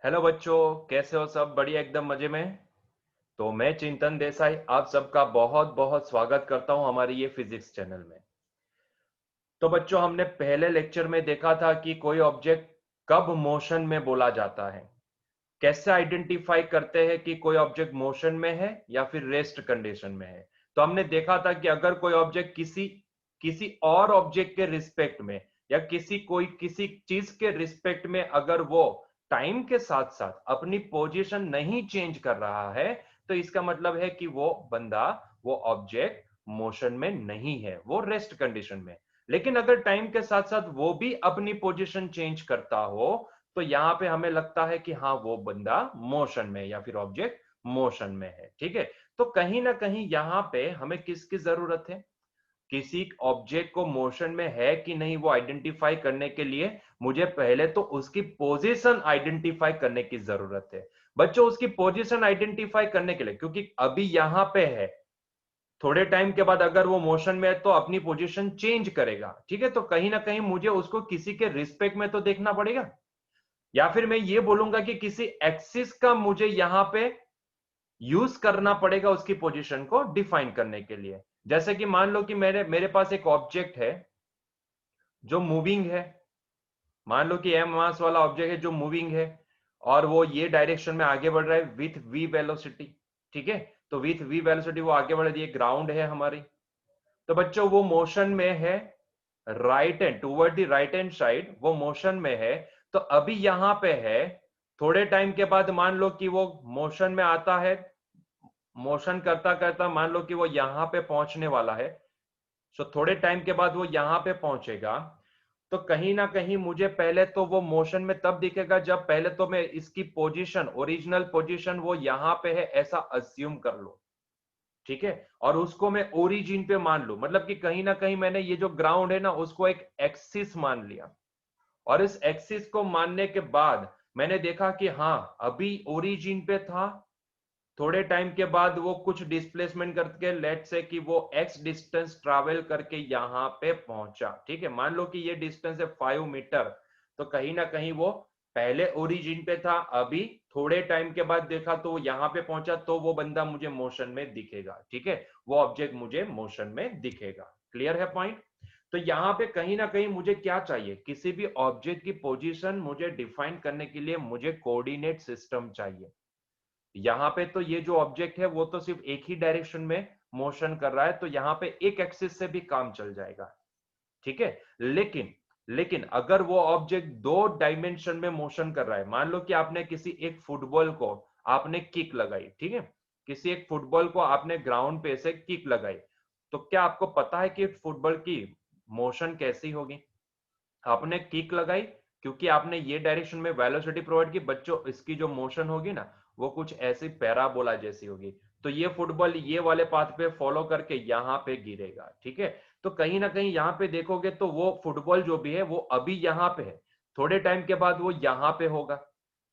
Hello बच्चों, कैसे हो? सब बढ़िया, एकदम मजे में। तो मैं चिंतन देसाई आप सबका बहुत बहुत स्वागत करता हूं हमारे ये फिजिक्स चैनल में। तो बच्चों, हमने पहले लेक्चर में देखा था कि कोई ऑब्जेक्ट कब मोशन में बोला जाता है, कैसे आइडेंटिफाई करते हैं कि कोई ऑब्जेक्ट मोशन में है या फिर रेस्ट कंडीशन में है। तो हमने देखा था कि अगर कोई ऑब्जेक्ट किसी किसी और ऑब्जेक्ट के रिस्पेक्ट में या किसी चीज के रिस्पेक्ट में अगर वो टाइम के साथ साथ अपनी पोजीशन नहीं चेंज कर रहा है, तो इसका मतलब है कि वो ऑब्जेक्ट मोशन में नहीं है, वो रेस्ट कंडीशन में। लेकिन अगर टाइम के साथ साथ वो भी अपनी पोजीशन चेंज करता हो, तो यहां पे हमें लगता है कि हाँ, वो बंदा मोशन में या फिर ऑब्जेक्ट मोशन में है। ठीक है। तो कहीं ना कहीं यहां पे हमें किसकी जरूरत है? किसी ऑब्जेक्ट को मोशन में है कि नहीं वो आइडेंटिफाई करने के लिए मुझे पहले तो उसकी पोजीशन आइडेंटिफाई करने की जरूरत है। बच्चों, उसकी पोजीशन आइडेंटिफाई करने के लिए, क्योंकि अभी यहां पे है, थोड़े टाइम के बाद अगर वो मोशन में है तो अपनी पोजीशन चेंज करेगा। ठीक है। तो कहीं ना कहीं मुझे उसको किसी के रिस्पेक्ट में तो देखना पड़ेगा, या फिर मैं ये बोलूंगा कि किसी एक्सिस का मुझे यहां पे यूज करना पड़ेगा उसकी पोजीशन को डिफाइन करने के लिए। जैसे कि मान लो कि मेरे मेरे पास एक ऑब्जेक्ट है जो मूविंग है। मान लो कि एम मास वाला ऑब्जेक्ट है जो मूविंग है, और वो ये डायरेक्शन में आगे बढ़ रहा है विथ वी वेलोसिटी। ठीक है। तो विथ वी वेलोसिटी वो आगे बढ़ रही है, ग्राउंड है हमारी। तो बच्चों, वो मोशन में है, right hand toward the right hand side वो मोशन में है। तो अभी यहां पे है, थोड़े टाइम के बाद मान लो कि वो मोशन में आता है, मोशन करता करता मान लो कि वो यहां पे पहुंचने वाला है। सो थोड़े टाइम के बाद वो यहां पे पहुंचेगा। तो कहीं ना कहीं मुझे पहले तो वो मोशन में तब दिखेगा जब पहले तो मैं इसकी पोजीशन, ओरिजिनल पोजीशन वो यहां पे है ऐसा अज्यूम कर लो। ठीक है। और उसको मैं ओरिजिन पे मान लू, मतलब कि कहीं ना कहीं मैंने ये जो ग्राउंड है ना उसको एक एक्सिस मान लिया। और इस एक्सिस को मानने के बाद मैंने देखा कि हाँ, अभी ओरिजिन पे था, थोड़े टाइम के बाद वो कुछ डिस्प्लेसमेंट करके, लेट से कि वो एक्स डिस्टेंस ट्रैवल करके यहां पे पहुंचा। ठीक है। मान लो कि ये डिस्टेंस है 5 मीटर। तो कहीं ना कहीं वो पहले ओरिजिन पे था, अभी थोड़े टाइम के बाद देखा तो वो यहां पे पहुंचा, तो वो बंदा मुझे मोशन में दिखेगा। ठीक है। वो ऑब्जेक्ट मुझे मोशन में दिखेगा। क्लियर है पॉइंट? तो यहां पे कहीं ना कहीं मुझे क्या चाहिए? किसी भी ऑब्जेक्ट की पोजीशन मुझे डिफाइन करने के लिए मुझे कोऑर्डिनेट सिस्टम चाहिए। यहां पे तो ये जो ऑब्जेक्ट है वो तो सिर्फ एक ही डायरेक्शन में मोशन कर रहा है, तो यहां पे एक एक्सिस से भी काम चल जाएगा। ठीक है। लेकिन लेकिन अगर वो ऑब्जेक्ट 2 डायमेंशन में मोशन कर रहा है, मान लो कि आपने किसी एक फुटबॉल को आपने किक लगाई। ठीक है। किसी एक फुटबॉल को आपने ग्राउंड पे से किक लगाई, तो क्या आपको पता है कि फुटबॉल की मोशन कैसी होगी? आपने किक लगाई, क्योंकि आपने ये डायरेक्शन में वेलोसिटी प्रोवाइड की। बच्चों, इसकी जो मोशन होगी ना वो कुछ ऐसी पैराबोला जैसी होगी। तो ये फुटबॉल ये वाले पाथ पे फॉलो करके यहाँ पे गिरेगा। ठीक है। तो कहीं ना कहीं यहाँ पे देखोगे तो वो फुटबॉल जो भी है वो अभी यहाँ पे है, थोड़े टाइम के बाद वो यहाँ पे होगा,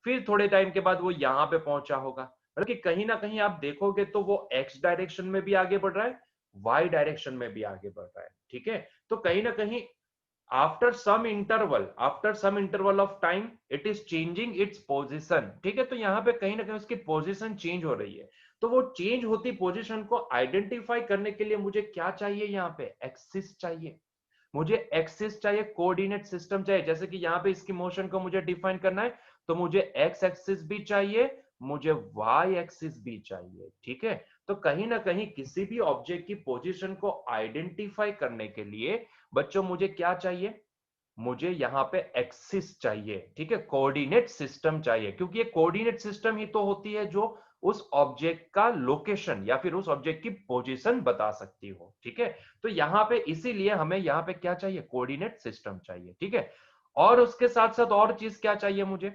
फिर थोड़े टाइम के बाद वो यहाँ पे पहुंचा होगा। मतलब कि कहीं ना कहीं आप देखोगे तो वो एक्स डायरेक्शन में भी आगे बढ़ रहा है, वाई डायरेक्शन में भी आगे बढ़ रहा है। ठीक है। तो कहीं ना कहीं after some interval of time it is changing its position. ठीक है। तो यहाँ पे कहीं ना कहीं उसकी पोजिशन चेंज हो रही है। तो वो चेंज होती पोजिशन को आइडेंटिफाई करने के लिए मुझे क्या चाहिए? यहाँ पे एक्सिस चाहिए। मुझे एक्सिस चाहिए, कोऑर्डिनेट सिस्टम चाहिए। जैसे कि यहाँ पे इसकी मोशन को मुझे डिफाइन करना है, तो मुझे एक्स एक्सिस भी चाहिए, मुझे वाई एक्सिस भी चाहिए। ठीक है। तो कहीं ना कहीं किसी भी ऑब्जेक्ट की पोजीशन को आइडेंटिफाई करने के लिए बच्चों मुझे क्या चाहिए? मुझे यहां पे एक्सिस चाहिए। ठीक है। कोऑर्डिनेट सिस्टम चाहिए, क्योंकि ये कोऑर्डिनेट सिस्टम ही तो होती है जो उस ऑब्जेक्ट का लोकेशन या फिर उस ऑब्जेक्ट की पोजीशन बता सकती हो। ठीक है। तो यहां पे इसीलिए हमें यहां पे क्या चाहिए? कोऑर्डिनेट सिस्टम चाहिए। ठीक है। और उसके साथ साथ और चीज क्या चाहिए मुझे?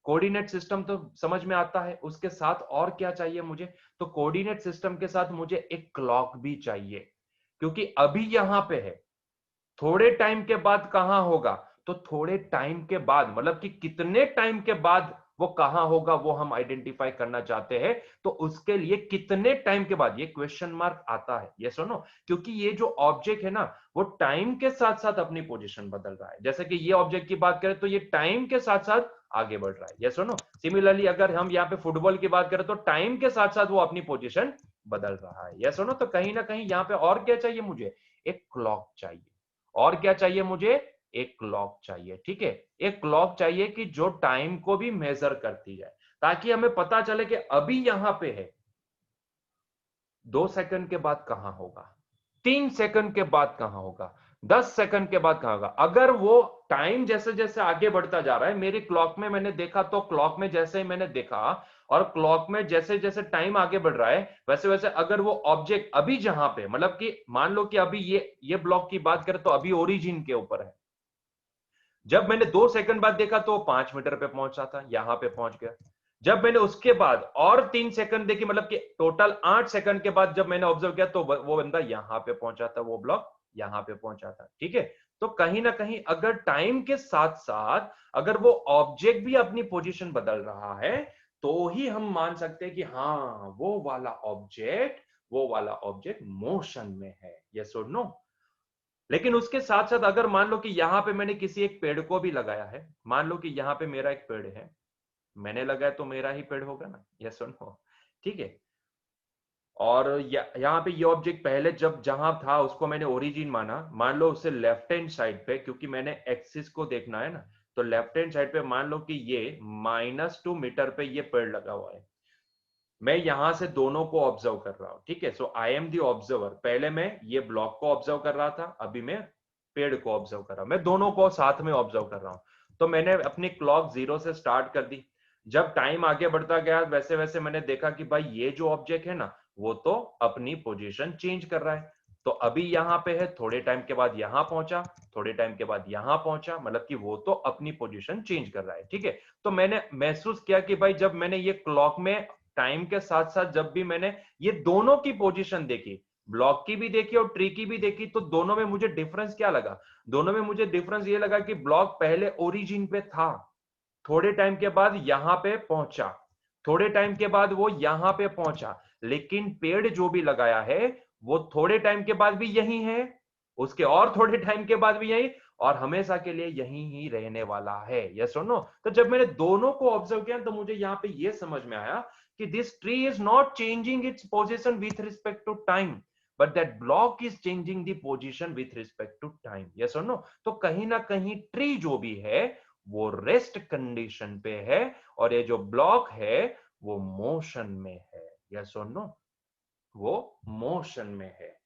कोऑर्डिनेट सिस्टम तो समझ में आता है, उसके साथ और क्या चाहिए मुझे? तो कोऑर्डिनेट सिस्टम के साथ मुझे एक क्लॉक भी चाहिए, क्योंकि अभी यहां पे है, थोड़े टाइम के बाद कहां होगा? तो थोड़े टाइम के बाद, मतलब कि कितने टाइम के बाद वो कहां होगा वो हम आइडेंटिफाई करना चाहते हैं, तो उसके लिए कितने टाइम के बाद, ये क्वेश्चन मार्क आता है, ये सुनो, क्योंकि ये जो ऑब्जेक्ट है ना वो टाइम के साथ साथ अपनी पोजीशन बदल रहा है। जैसे कि ये ऑब्जेक्ट की बात करें तो ये टाइम के साथ साथ आगे बढ़ रहा है, ये सुनो। सिमिलरली अगर हम यहाँ पे फुटबॉल की बात करें तो टाइम के साथ साथ वो अपनी पोजीशन बदल रहा है, ये सुनो। तो कहीं ना कहीं यहाँ पे और क्या चाहिए मुझे, एक क्लॉक चाहिए। और क्या चाहिए मुझे, एक क्लॉक चाहिए, ठीक है। एक क्लॉक चाहिए कि जो टाइम को भी मेजर करती जाए, ताकि हमें पता चले कि अभी यहां पे है, 2 सेकंड के बाद कहां होगा, 3 सेकंड के बाद कहां होगा, 10 सेकंड के बाद कहां होगा। अगर वो टाइम जैसे जैसे आगे बढ़ता जा रहा है, मेरी क्लॉक में मैंने देखा, तो क्लॉक में जैसे ही मैंने देखा और क्लॉक में जैसे जैसे टाइम आगे बढ़ रहा है, वैसे वैसे अगर वो ऑब्जेक्ट अभी जहां पे, मतलब कि मान लो कि अभी ये ब्लॉक की बात करें तो अभी ओरिजिन के ऊपर है, जब मैंने 2 सेकंड बाद देखा तो 5 मीटर पे पहुंचा था, यहां पे पहुंच गया। जब मैंने उसके बाद और 3 सेकंड देखी, मतलब कि टोटल 8 सेकंड के बाद जब मैंने ऑब्जर्व किया तो वो बंदा यहां पे पहुंचा था, वो ब्लॉक यहां पे पहुंचा था, ठीक है। तो कहीं ना कहीं अगर टाइम के साथ साथ अगर वो ऑब्जेक्ट भी अपनी पोजीशन बदल रहा है, तो ही हम मान सकते हैं कि हाँ वो वाला ऑब्जेक्ट मोशन में है, यस और नो। लेकिन उसके साथ साथ अगर मान लो कि यहां पे मैंने किसी एक पेड़ को भी लगाया है, मान लो कि यहां पे मेरा एक पेड़ है, मैंने लगाया तो मेरा ही पेड़ होगा ना, यस और नो, ठीक है। और यहाँ पे ये ऑब्जेक्ट पहले जब जहां था उसको मैंने ओरिजिन माना, मान लो उसे लेफ्ट हैंड साइड पे, क्योंकि मैंने एक्सिस को देखना है ना, तो लेफ्ट हैंड साइड पे मान लो कि ये -2 मीटर पे ये पेड़ लगा हुआ है। मैं यहां से दोनों को ऑब्जर्व कर रहा हूं, ठीक है। सो आई एम दी ऑब्जर्वर। पहले मैं ये ब्लॉक को ऑब्जर्व कर रहा था, अभी मैं पेड़ को ऑब्जर्व कर रहा हूं, मैं दोनों को साथ में ऑब्जर्व कर रहा हूं। तो मैंने अपनी क्लॉक 0 से स्टार्ट कर दी। जब टाइम आगे बढ़ता गया वैसे वैसे मैंने देखा कि भाई ये जो ऑब्जेक्ट है ना वो तो अपनी पोजीशन चेंज कर रहा है। तो अभी यहां पे है, थोड़े टाइम के बाद यहां पहुंचा, थोड़े टाइम के बाद यहां पहुंचा, मतलब कि वो तो अपनी पोजीशन चेंज कर रहा है, ठीक है। तो मैंने महसूस किया कि भाई जब मैंने ये क्लॉक में टाइम के साथ साथ जब भी मैंने ये दोनों की पोजीशन देखी, ब्लॉक की भी देखी और ट्री की भी देखी, तो दोनों में मुझे डिफरेंस क्या लगा, दोनों में मुझे डिफरेंस ये लगा कि ब्लॉक पहले ओरिजिन पे था, थोड़े टाइम के बाद यहां पे पहुंचा, थोड़े टाइम के बाद वो यहां पे पहुंचा, लेकिन पेड़ जो भी लगाया है वो थोड़े टाइम के बाद भी यही है, उसके और थोड़े टाइम के बाद भी यही, और हमेशा के लिए यही ही रहने वाला है, यस और नो। तो जब मैंने दोनों को ऑब्जर्व किया तो मुझे यहां पे ये समझ में आया कि this tree is not changing its position with respect to time, but that block is changing the position with respect to time, yes और नो। तो कहीं ना कहीं ट्री जो भी है वो रेस्ट कंडीशन पे है, और ये जो ब्लॉक है वो मोशन में है, यस और नो, वो मोशन में है।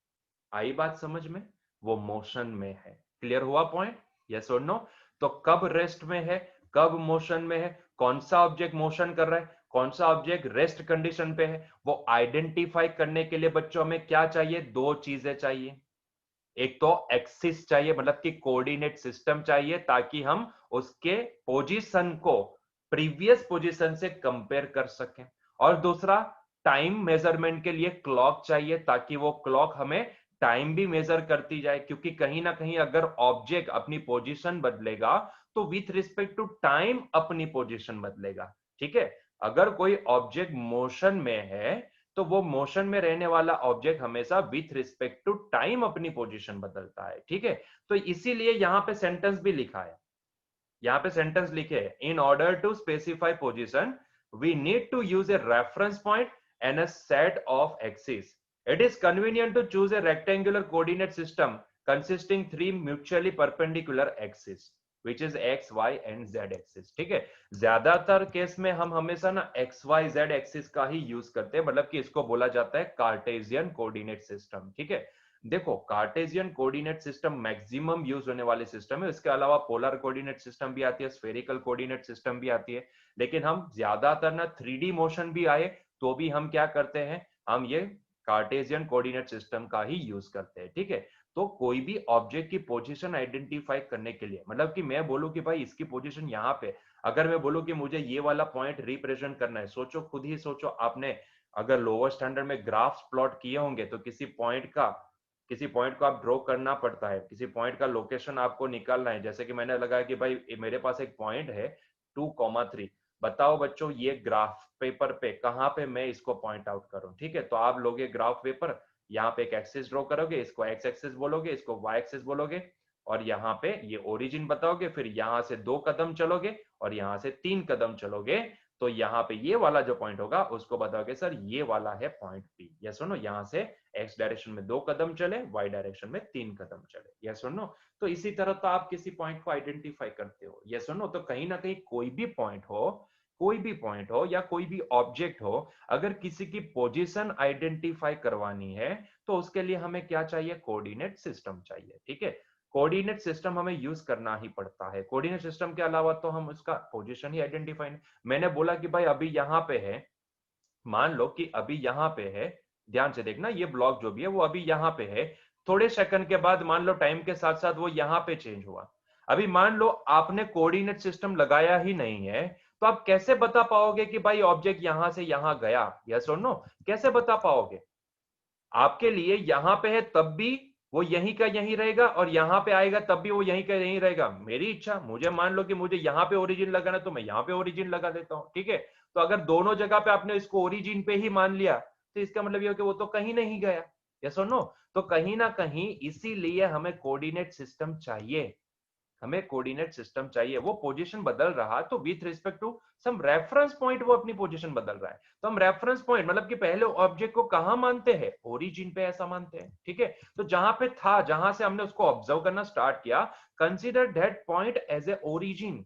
आई बात समझ में, वो मोशन में है। क्लियर हुआ पॉइंट, यस और नो। तो कब रेस्ट में है, कब मोशन में है, कौन सा ऑब्जेक्ट मोशन कर रहा है, कौन सा ऑब्जेक्ट रेस्ट कंडीशन पे है, वो आइडेंटिफाई करने के लिए बच्चों में क्या चाहिए, दो चीजें चाहिए। एक तो एक्सिस चाहिए, मतलब कि कोऑर्डिनेट सिस्टम चाहिए, ताकि हम उसके पोजीशन को प्रीवियस पोजीशन से कंपेयर कर सकें। और दूसरा, टाइम मेजरमेंट के लिए क्लॉक चाहिए, ताकि वो क्लॉक हमें टाइम भी मेजर करती जाए, क्योंकि कहीं ना कहीं अगर ऑब्जेक्ट अपनी पोजीशन बदलेगा तो विथ रिस्पेक्ट टू टाइम अपनी पोजीशन बदलेगा, ठीक है। अगर कोई ऑब्जेक्ट मोशन में है तो वो मोशन में रहने वाला ऑब्जेक्ट हमेशा विथ रिस्पेक्ट टू टाइम अपनी पोजीशन बदलता है, ठीक है। तो इसीलिए यहां पे सेंटेंस भी लिखा है, यहां पे सेंटेंस लिखे है, in order to specify position we need to use a reference point and a set of axis. It is convenient to choose a rectangular coordinate system consisting three mutually perpendicular axes which is x y and z axis, ठीक है। ज्यादातर case में हम हमेशा ना x Y Z axis का ही use करते हैं, मतलब कि इसको बोला जाता है कार्टेशियन कोऑर्डिनेट सिस्टम, ठीक है। देखो Cartesian coordinate system maximum use होने वाले सिस्टम है, इसके अलावा पोलर कोऑर्डिनेट सिस्टम भी आती है, स्फेरिकल कोऑर्डिनेट सिस्टम भी आती है, लेकिन हम ज्यादातर ना 3D मोशन भी आए तो भी हम क्या करते हैं, हम ये कार्टेशियन कोऑर्डिनेट सिस्टम का ही यूज करते हैं, ठीक है। तो कोई भी ऑब्जेक्ट की पोजीशन आइडेंटिफाई करने के लिए, मतलब कि मैं बोलूं कि भाई इसकी पोजीशन यहाँ पे, अगर मैं बोलूं कि मुझे ये वाला पॉइंट रिप्रेजेंट करना है, सोचो खुद ही सोचो, आपने अगर लोअर स्टैंडर्ड में ग्राफ्स प्लॉट किए होंगे तो किसी पॉइंट को आप ड्रॉ करना पड़ता है, किसी पॉइंट का लोकेशन आपको निकालना है। जैसे कि मैंने लगाया कि भाई मेरे पास एक पॉइंट है 2,3, बताओ बच्चों ये ग्राफ पेपर पे कहां पे मैं इसको पॉइंट आउट करूं, ठीक है। तो आप लोग ये ग्राफ पेपर, यहाँ पे एक एक्सिस ड्रॉ करोगे, इसको एक्स एक्सिस बोलोगे, इसको वाई एक्सिस बोलोगे, और यहाँ पे ये ओरिजिन बताओगे, फिर यहाँ से 2 कदम चलोगे और यहाँ से 3 कदम चलोगे, तो यहाँ पे ये वाला जो पॉइंट होगा उसको बताओगे सर ये वाला है पॉइंट पी। यस और नो, यहाँ से एक्स डायरेक्शन में 2 कदम चले, वाई डायरेक्शन में 3 कदम चले। यस और नो, तो इसी तरह तो आप किसी पॉइंट को आइडेंटिफाई करते हो। यस और नो, तो कहीं ना कहीं कोई भी पॉइंट हो, कोई भी पॉइंट हो या कोई भी ऑब्जेक्ट हो, अगर किसी की पोजीशन आइडेंटिफाई करवानी है तो उसके लिए हमें क्या चाहिए, कोऑर्डिनेट सिस्टम चाहिए, ठीक है। कोऑर्डिनेट सिस्टम हमें यूज करना ही पड़ता है। कोऑर्डिनेट सिस्टम के अलावा तो हम उसका पोजीशन ही आइडेंटिफाई नहीं। मैंने बोला कि भाई अभी यहां पे है, मान लो कि अभी यहां पे है, ध्यान से देखना, ये ब्लॉक जो भी है वो अभी यहां पे है, थोड़े सेकंड के बाद मान लो टाइम के साथ साथ वो यहां पे चेंज हुआ। अभी मान लो आपने कोऑर्डिनेट सिस्टम लगाया ही नहीं है, तो आप कैसे बता पाओगे कि भाई ऑब्जेक्ट यहां से यहां गया, यस और नो, कैसे बता पाओगे। आपके लिए यहां पे है तब भी वो यहीं का यहीं रहेगा, और यहां पे आएगा तब भी वो यहीं का यहीं रहेगा। मेरी इच्छा, मुझे मान लो कि मुझे यहां पे ओरिजिन लगाना, तो मैं यहां पे ओरिजिन लगा देता हूं, ठीक है। तो अगर दोनों जगह पे आपने इसको ओरिजिन पे ही मान लिया, तो इसका मतलब ये हो कि वो तो कहीं नहीं गया। यस और नो, तो कहीं ना कहीं इसीलिए हमें कोऑर्डिनेट सिस्टम चाहिए, हमें कोऑर्डिनेट सिस्टम चाहिए। वो पोजीशन बदल रहा तो with respect to some reference point वो अपनी पोजीशन बदल रहा है, तो हम रेफरेंस पॉइंट मतलब कि पहले ऑब्जेक्ट को कहां मानते हैं, ओरिजिन पे ऐसा मानते हैं, ठीक है। तो जहां पे था, जहां से हमने उसको ऑब्जर्व करना स्टार्ट किया, consider that point as a origin.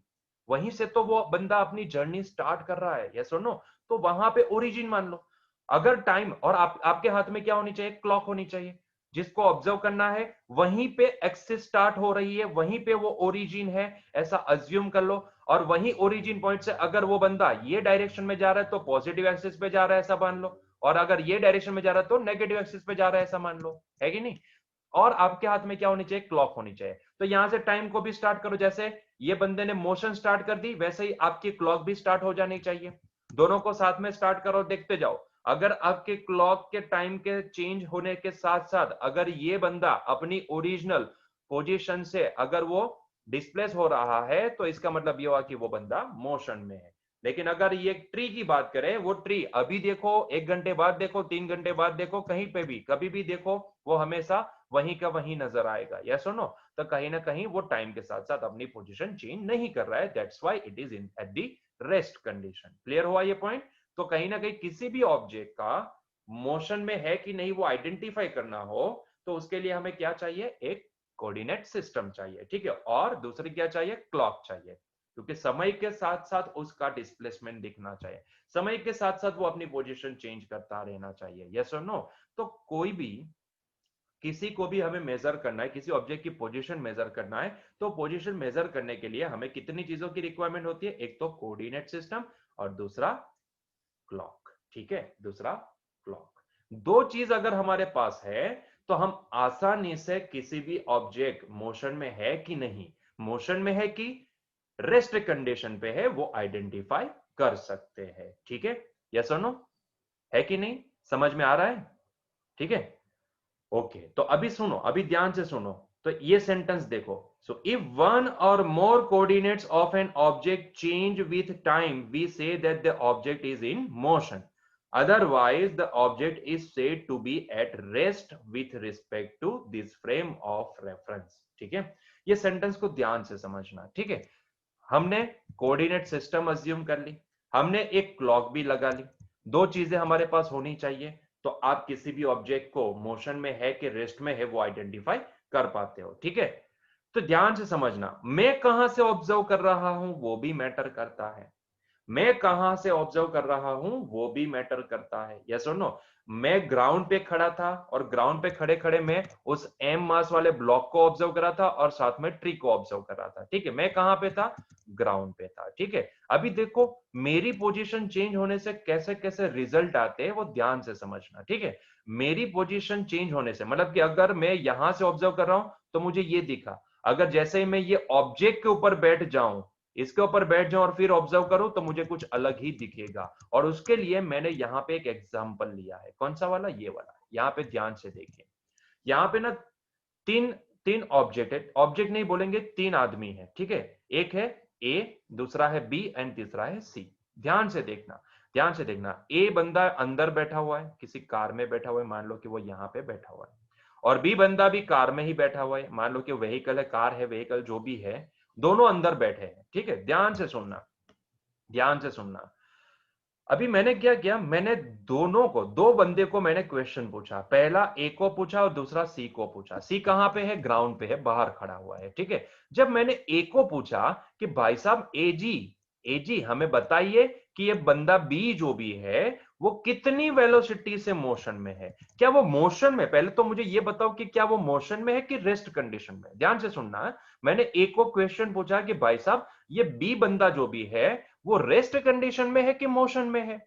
वहीं से तो वो बंदा अपनी जर्नी स्टार्ट कर रहा है, यस और नो, तो वहां पे ओरिजिन मान लो। अगर टाइम और आपके हाथ में क्या होनी चाहिए, क्लॉक होनी चाहिए, जिसको ऑब्जर्व करना है वहीं पे एक्सिस स्टार्ट हो रही है, वहीं पे वो ओरिजिन है, ऐसा अज्यूम कर लो। और वहीं ओरिजिन पॉइंट से अगर वो बंदा ये डायरेक्शन में जा रहा है तो पॉजिटिव एक्सिस पे जा रहा है, ऐसा मान लो, और अगर ये डायरेक्शन में जा रहा है तो नेगेटिव एक्सिस पे जा रहा है, ऐसा मान लो, है कि नहीं। और आपके हाथ में क्या होनी चाहिए, क्लॉक होनी चाहिए। तो यहां से टाइम को भी स्टार्ट करो, जैसे ये बंदे ने मोशन स्टार्ट कर दी, वैसे ही आपकी क्लॉक भी स्टार्ट हो जानी चाहिए। दोनों को साथ में स्टार्ट करो, देखते जाओ। अगर आपके क्लॉक के टाइम के चेंज होने के साथ साथ अगर ये बंदा अपनी ओरिजिनल पोजीशन से अगर वो डिस्प्लेस हो रहा है, तो इसका मतलब ये हुआ कि वो बंदा मोशन में है। लेकिन अगर ये ट्री की बात करें, वो ट्री अभी देखो, 1 घंटे बाद देखो, 3 घंटे बाद देखो, कहीं पे भी कभी भी देखो, वो हमेशा वहीं का वहीं नजर आएगा, यस और नो। तो कहीं ना कहीं वो टाइम के साथ साथ अपनी पोजीशन चेंज नहीं कर रहा है, that's why it is in at the rest condition. Clear हुआ ये पॉइंट। तो कहीं ना कहीं किसी भी ऑब्जेक्ट का मोशन में है कि नहीं वो आइडेंटिफाई करना हो, तो उसके लिए हमें क्या चाहिए, एक कोऑर्डिनेट सिस्टम चाहिए, ठीक है। और दूसरी क्या चाहिए, क्लॉक चाहिए, क्योंकि समय के साथ साथ उसका डिस्प्लेसमेंट दिखना चाहिए, समय के साथ साथ वो अपनी पोजीशन चेंज करता रहना चाहिए, यस और नो। तो कोई भी, किसी को भी हमें मेजर करना है, किसी ऑब्जेक्ट की पोजीशन मेजर करना है, तो पोजीशन मेजर करने के लिए हमें कितनी चीजों की रिक्वायरमेंट होती है, एक तो कोऑर्डिनेट सिस्टम और दूसरा क्लॉक, ठीक है, दूसरा क्लॉक। दो चीज अगर हमारे पास है तो हम आसानी से किसी भी ऑब्जेक्ट मोशन में है कि नहीं, मोशन में है कि रेस्ट कंडीशन पे है, वो आइडेंटिफाई कर सकते हैं, ठीक है। यस और नो, है कि नहीं, समझ में आ रहा है, ठीक है। ओके, तो अभी सुनो, अभी ध्यान से सुनो। तो ये सेंटेंस देखो, सो if one or more coordinates of an object change with time we say that the object is in motion, otherwise the object is said to be at rest with respect to this frame of reference, ठीक है। ये sentence को ध्यान से समझना, ठीक है। हमने कोऑर्डिनेट सिस्टम अज्यूम कर ली, हमने एक क्लॉक भी लगा ली, दो चीजें हमारे पास होनी चाहिए, तो आप किसी भी ऑब्जेक्ट को मोशन में है कि रेस्ट में है वो आइडेंटिफाई कर पाते हो, ठीक है। तो ध्यान से समझना, मैं कहां से ऑब्जर्व कर रहा हूं वो भी मैटर करता है, मैं कहां से ऑब्जर्व कर रहा हूं वो भी मैटर करता है, यस और नो। मैं ग्राउंड पे खड़ा था और ग्राउंड पे खड़े खड़े मैं उस एम मास वाले ब्लॉक को ऑब्जर्व कर रहा था और साथ में ट्री को ऑब्जर्व कर रहा था, ठीक है। मैं कहां पे था, ग्राउंड पे था, ठीक है। अभी देखो मेरी पोजीशन चेंज होने से कैसे कैसे रिजल्ट आते हैं वो ध्यान से समझना, ठीक है। मेरी पोजीशन चेंज होने से मतलब कि अगर मैं यहां से ऑब्जर्व कर रहा हूं तो मुझे ये दिखा, अगर जैसे ही मैं ये ऑब्जेक्ट के ऊपर बैठ जाऊं, इसके ऊपर बैठ जाऊं और फिर ऑब्जर्व करूं, तो मुझे कुछ अलग ही दिखेगा। और उसके लिए मैंने यहाँ पे एक एग्जांपल लिया है, कौन सा वाला, ये वाला। यहाँ पे ध्यान से देखिए, यहाँ पे ना तीन तीन ऑब्जेक्ट है, ऑब्जेक्ट नहीं बोलेंगे, तीन आदमी है, ठीक है। एक है ए, दूसरा है बी एंड तीसरा है सी। ध्यान से देखना, ध्यान से देखना। ए बंदा अंदर बैठा हुआ है, किसी कार में बैठा हुआ है, मान लो कि वो यहाँ पे बैठा हुआ है, और बी बंदा भी कार में ही बैठा हुआ है, मान लो कि व्हीकल है, कार है, व्हीकल जो भी है, दोनों अंदर बैठे हैं। ठीक है, ध्यान से सुनना, ध्यान से सुनना। अभी मैंने क्या किया, मैंने दोनों को, दो बंदे को मैंने क्वेश्चन पूछा, पहला ए को पूछा और दूसरा सी को पूछा। सी कहां पे है, ग्राउंड पे है, बाहर खड़ा हुआ है। ठीक है, जब मैंने ए को पूछा कि भाई साहब ए जी हमें बताइए कि ये बंदा बी जो भी है वो कितनी वेलोसिटी से मोशन में है, क्या वो मोशन में, पहले तो मुझे ये बताओ कि क्या वो मोशन में है कि रेस्ट कंडीशन में। ध्यान से सुनना, मैंने ए को क्वेश्चन पूछा कि भाई साहब ये बी बंदा जो भी है वो रेस्ट कंडीशन में है कि मोशन में है।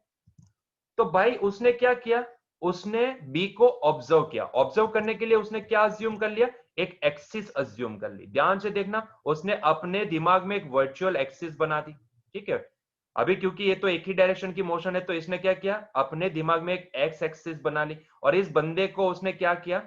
तो भाई उसने क्या किया, उसने बी को ऑब्जर्व किया, ऑब्जर्व करने के लिए उसने क्या अज्यूम कर लिया, एक एक्सिस अज्यूम कर ली। ध्यान से देखना, उसने अपने दिमाग में एक वर्चुअल एक्सिस बना दी। ठीक है, अभी क्योंकि ये तो एक ही डायरेक्शन की मोशन है, तो इसने क्या किया, अपने दिमाग में एक एक्स एक्सिस बना ली, और इस बंदे को उसने क्या किया,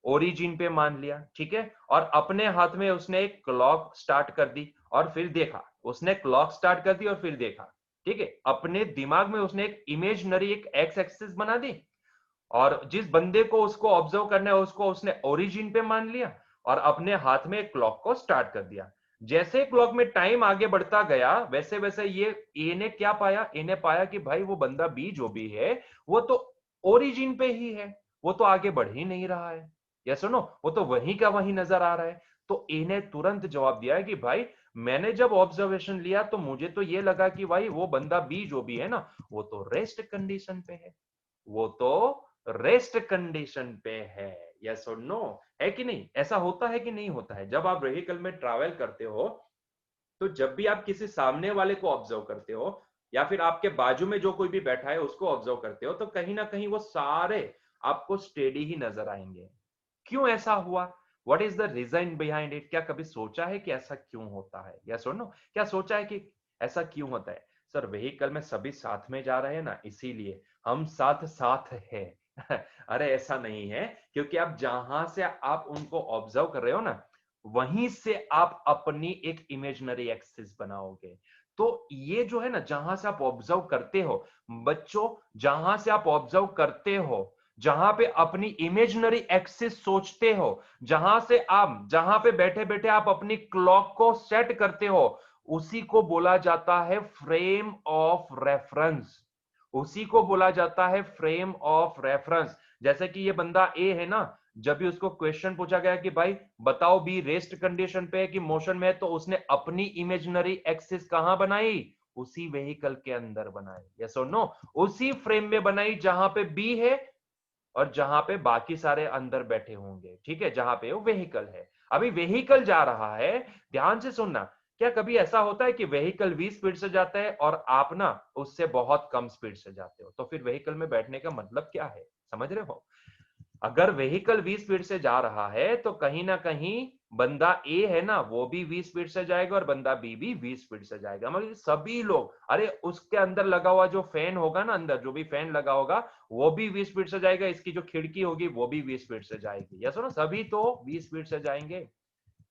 ओरिजिन पे मान लिया। ठीक है, और अपने हाथ में उसने एक क्लॉक स्टार्ट कर दी, और फिर देखा, उसने क्लॉक स्टार्ट कर दी और फिर देखा। ठीक है, अपने दिमाग में उसने एक इमेजनरी एक एक्स एक्सिस बना दी, और जिस बंदे को उसको ऑब्जर्व करना है उसको उसने ओरिजिन पे मान लिया, और अपने हाथ में क्लॉक को स्टार्ट कर दिया। जैसे क्लॉक में टाइम आगे बढ़ता गया, वैसे वैसे ये ए ने क्या पाया, ए ने पाया कि भाई वो बंदा बी जो भी है वो तो ओरिजिन पे ही है, वो तो आगे बढ़ ही नहीं रहा है, या सुनो वो तो वहीं का वहीं नजर आ रहा है। तो ए ने तुरंत जवाब दिया है कि भाई मैंने जब ऑब्जर्वेशन लिया तो मुझे तो ये लगा कि भाई वो बंदा बी जो भी है ना वो तो रेस्ट कंडीशन पे है, वो तो रेस्ट कंडीशन पे है। यस और नो, है कि नहीं, ऐसा होता है कि नहीं होता है। जब आप व्हीकल में ट्रैवल करते हो तो जब भी आप किसी सामने वाले को ऑब्जर्व करते हो या फिर आपके बाजू में जो कोई भी बैठा है उसको ऑब्जर्व करते हो, तो कहीं ना कहीं वो सारे आपको स्टेडी ही नजर आएंगे। क्यों ऐसा हुआ, what is the reason behind it, क्या कभी सोचा है कि ऐसा क्यों होता है, या सुनो क्या सोचा है कि ऐसा क्यों होता है। सर व्हीकल में सभी साथ में जा रहे हैं ना, इसीलिए हम साथ साथ है। अरे ऐसा नहीं है, क्योंकि आप जहां से आप उनको ऑब्जर्व कर रहे हो ना, वहीं से आप अपनी एक इमेजिनरी एक्सिस बनाओगे। तो ये जो है ना, जहां से आप ऑब्जर्व करते हो बच्चों, जहां से आप ऑब्जर्व करते हो, जहां पे अपनी इमेजिनरी एक्सिस सोचते हो, जहां पे बैठे बैठे आप अपनी क्लॉक को सेट करते हो, उसी को बोला जाता है फ्रेम ऑफ रेफरेंस, उसी को बोला जाता है फ्रेम ऑफ रेफरेंस। जैसे कि ये बंदा ए है ना, जब भी उसको क्वेश्चन पूछा गया कि भाई बताओ बी रेस्ट कंडीशन पे है कि मोशन में है, तो उसने अपनी इमेजिनरी एक्सिस कहां बनाई, उसी व्हीकल के अंदर बनाई। यस और नो, उसी फ्रेम में बनाई जहां पे बी है और जहां पे बाकी सारे अंदर बैठे होंगे। ठीक है, जहां पे वो व्हीकल है, अभी व्हीकल जा रहा है। ध्यान से सुनना, क्या कभी ऐसा होता है कि व्हीकल 20 स्पीड से जाता है और आप ना उससे बहुत कम स्पीड से जाते हो, तो फिर व्हीकल में बैठने का मतलब क्या है, समझ रहे हो। अगर व्हीकल 20 स्पीड से जा रहा है तो कहीं ना कहीं बंदा ए है ना वो भी 20 स्पीड से जाएगा और बंदा बी भी 20 स्पीड से जाएगा, मतलब सभी लोग, अरे उसके अंदर लगा हुआ जो फैन होगा ना, अंदर जो भी फैन लगा होगा वो भी 20 स्पीड से जाएगा, इसकी जो खिड़की होगी वो भी 20 स्पीड से जाएगी। या सुनो, सभी तो 20 स्पीड से जाएंगे,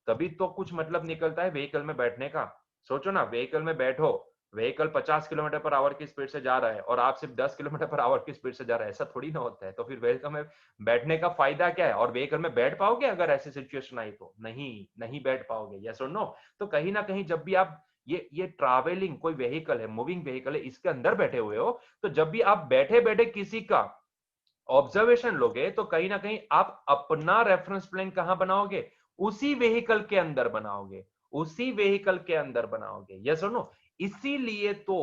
तभी तो कुछ मतलब निकलता है व्हीकल में बैठने का। सोचो ना, व्हीकल में बैठो, व्हीकल 50 किलोमीटर पर आवर की स्पीड से जा रहा है और आप सिर्फ 10 किलोमीटर पर आवर की स्पीड से जा रहे हैं, ऐसा थोड़ी ना होता है। तो फिर व्हीकल में बैठने का फायदा क्या है, और व्हीकल में बैठ पाओगे अगर ऐसी सिचुएशन आई तो, नहीं नहीं बैठ पाओगे। यस और नो। तो कहीं ना कहीं जब भी आप ये ट्रैवलिंग कोई व्हीकल है, मूविंग व्हीकल है, इसके अंदर बैठे हुए हो, तो जब भी आप बैठे बैठे किसी का ऑब्जर्वेशन लोगे तो कहीं ना कहीं आप अपना रेफरेंस प्लेन कहां बनाओगे, उसी व्हीकल के अंदर बनाओगे, उसी व्हीकल के अंदर बनाओगे। यस और नो। इसीलिए तो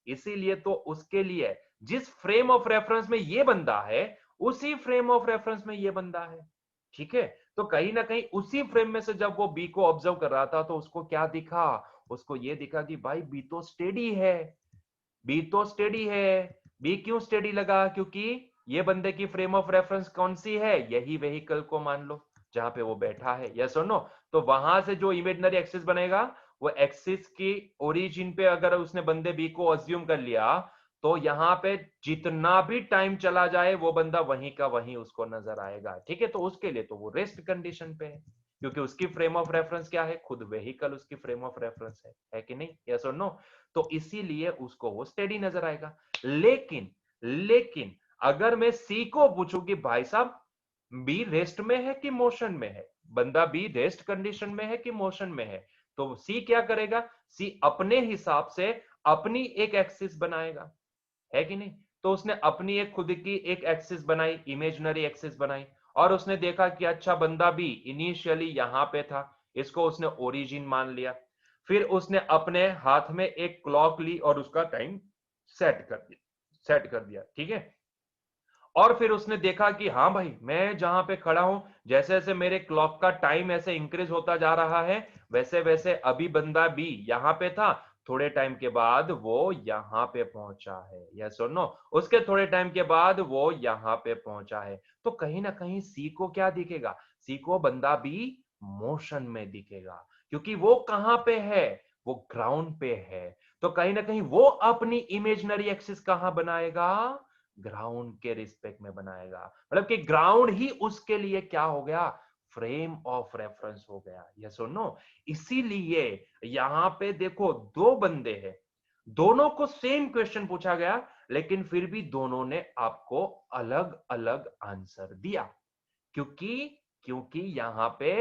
इसीलिए तो उसके लिए जिस फ्रेम ऑफ रेफरेंस में ये बंदा है उसी फ्रेम ऑफ रेफरेंस में ये बंदा है। ठीक है, तो कहीं ना कहीं उसी फ्रेम में से जब वो बी को ऑब्जर्व कर रहा था तो उसको क्या दिखा, उसको ये दिखा कि भाई बी तो स्टेडी है, बी तो स्टेडी है। बी क्यों स्टेडी लगा, क्योंकि ये बंदे की फ्रेम ऑफ रेफरेंस कौन सी है, यही व्हीकल को मान लो जहां पे वो बैठा है। यस और नो। तो वहां से जो इमेजिनरी एक्सिस बनेगा वो एक्सिस की ओरिजिन पे अगर उसने बंदे बी को अज्यूम कर लिया, तो यहां पे जितना भी टाइम चला जाए वो बंदा वहीं का वहीं उसको नजर आएगा। ठीक है, तो उसके लिए तो वो रेस्ट कंडीशन पे है। क्योंकि उसकी फ्रेम ऑफ रेफरेंस क्या है, खुद व्हीकल उसकी फ्रेम ऑफ रेफरेंस है कि नहीं, यस और नो। तो इसीलिए उसको वो स्टेडी नजर आएगा। लेकिन अगर मैं सी को पूछूं कि भाई साहब बी रेस्ट में है कि मोशन में है, बंदा बी रेस्ट कंडीशन में है कि मोशन में है, तो सी क्या करेगा, सी अपने हिसाब से अपनी एक एक्सिस बनाएगा, है कि नहीं। तो उसने अपनी एक खुद की एक एक्सिस बनाई, इमेजिनरी एक्सिस बनाई, और उसने देखा कि अच्छा बंदा भी इनिशियली यहां पे था, इसको उसने ओरिजिन मान लिया। फिर उसने अपने हाथ में एक क्लॉक ली और उसका टाइम सेट कर दिया, ठीक है। और फिर उसने देखा कि हाँ भाई मैं जहां पे खड़ा हूं, जैसे जैसे मेरे क्लॉक का टाइम ऐसे इंक्रीज होता जा रहा है, वैसे वैसे अभी बंदा भी यहां पे था, थोड़े टाइम के बाद वो यहां पे पहुंचा है, यस और नो। उसके थोड़े टाइम के बाद वो यहां पे पहुंचा है। तो कहीं ना कहीं सी को क्या दिखेगा, सी को बंदा भी मोशन में दिखेगा, क्योंकि वो कहां पे है, वो ग्राउंड पे है। तो कहीं ना कहीं वो अपनी इमेजिनरी एक्सिस कहां बनाएगा, ग्राउंड के रिस्पेक्ट में बनाएगा, मतलब कि ग्राउंड ही उसके लिए क्या हो गया, फ्रेम ऑफ रेफरेंस हो गया, यस और नो। इसीलिए यहां पे देखो दो बंदे हैं, दोनों को सेम क्वेश्चन पूछा गया, लेकिन फिर भी दोनों ने आपको अलग अलग आंसर दिया, क्योंकि क्योंकि यहां पे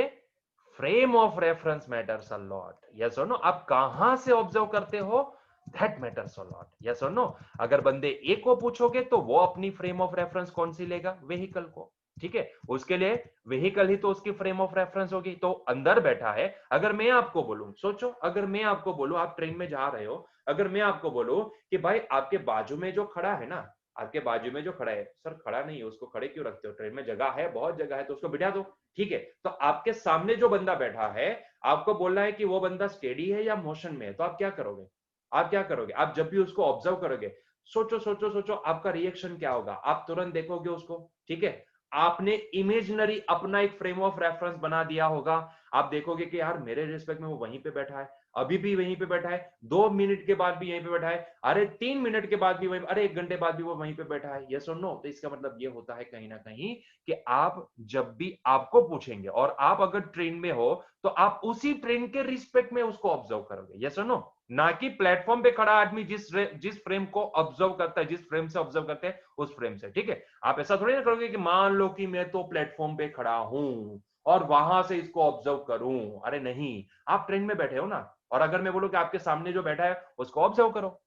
frame of reference matters a lot, yes और नो। आप कहां से ऑब्जर्व करते हो, that matters a lot, yes और नो। अगर बंदे ए को पूछोगे तो वो अपनी फ्रेम ऑफ रेफरेंस कौन सी लेगा, व्हीकल को, ठीक है। उसके लिए व्हीकल ही तो उसकी फ्रेम ऑफ रेफरेंस होगी, तो अंदर बैठा है। अगर मैं आपको बोलूं, सोचो, अगर मैं आपको बोलूं आप ट्रेन में जा रहे हो, अगर मैं आपको बोलूं कि भाई आपके बाजू में जो खड़ा है ना, आपके बाजू में जो खड़ा है, सर खड़ा नहीं है उसको खड़े क्यों रखते हो, ट्रेन में जगह है, बहुत जगह है, तो उसको बिठा दो, ठीक है। तो आपके सामने जो बंदा बैठा है, आपको बोलना है कि वो बंदा स्टेडी है या मोशन में है, तो आप क्या करोगे, आप क्या करोगे, आप जब भी उसको ऑब्जर्व करोगे, सोचो सोचो सोचो आपका रिएक्शन क्या होगा, आप तुरंत देखोगे उसको, ठीक है। आपने इमेजिनरी अपना एक फ्रेम ऑफ रेफरेंस बना दिया होगा, आप देखोगे कि यार मेरे रिस्पेक्ट में वो वहीं पे बैठा है, अभी भी वहीं पे बैठा है, 2 मिनट के बाद भी यहीं पे बैठा है, अरे 3 मिनट के बाद भी वहीं, अरे 1 घंटे बाद भी वो वहीं पे बैठा है, यस और नो। तो इसका मतलब ये होता है कहीं ना कहीं कि आप जब भी आपको पूछेंगे और आप अगर ट्रेन में हो, तो आप उसी ट्रेन के रिस्पेक्ट में उसको ऑब्जर्व करोगे, यस और नो। ना कि प्लेटफॉर्म पे खड़ा आदमी जिस फ्रेम को ऑब्जर्व करता है, जिस फ्रेम से ऑब्जर्व करते हैं उस फ्रेम से, ठीक है। आप ऐसा थोड़ी ना करोगे कि मान लो कि मैं तो प्लेटफॉर्म पे खड़ा हूं और वहां से इसको ऑब्जर्व करूं, अरे नहीं, आप ट्रेन में बैठे हो ना, और अगर मैं बोलूं कि आपके सामने जो बैठा है उसको ऑब्जर्व करो,